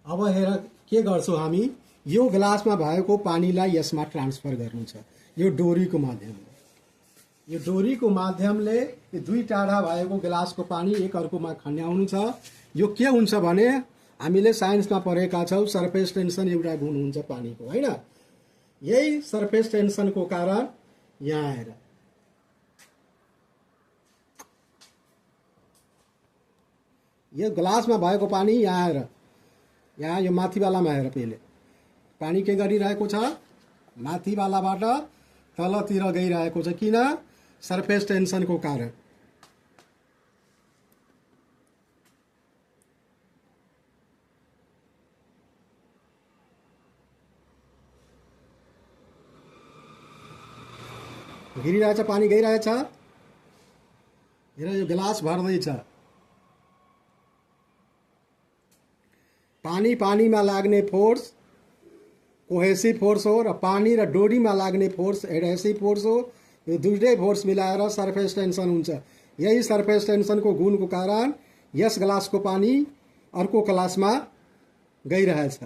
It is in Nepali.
अब हेर के गर्छौँ हामी, यो ग्लासमा भएको पानीलाई यसमा ट्रान्सफर गर्नु छ यो डोरीको माध्यमले। यो डोरीको माध्यमले यो दुई टाढा भएको ग्लासको पानी एक अर्कोमा खन्याउनु छ। यो के हुन्छ भने हामीले साइन्समा पढेका छौँ, सरफेस टेन्सन एउटा गुण हुन्छ पानीको, होइन? यही सरफेस टेन्सनको कारण यहाँ आएर यो ग्लासमा भएको पानी यहाँ आएर यहाँ यो माथिवालामा आएर पहिले पानी के गरिरहेको छ, माथिवालाबाट तलतिर गइरहेको छ। किन? सरफेस टेन्सनको कारण। गिरिरहेछ, पानी गइरहेछ। हेर यो गिलास भर्दैछ। पानी पानीमा लाग्ने फोर्स कोहेसिभ फोर्स हो र पानी र डोरीमा लाग्ने फोर्स एडहेसिभ फोर्स हो। यो दुईटै फोर्स मिलाएर सरफेस टेन्सन हुन्छ। यही सरफेस टेन्सनको गुणको कारण यस ग्लासको पानी अर्को ग्लासमा गइरहेछ।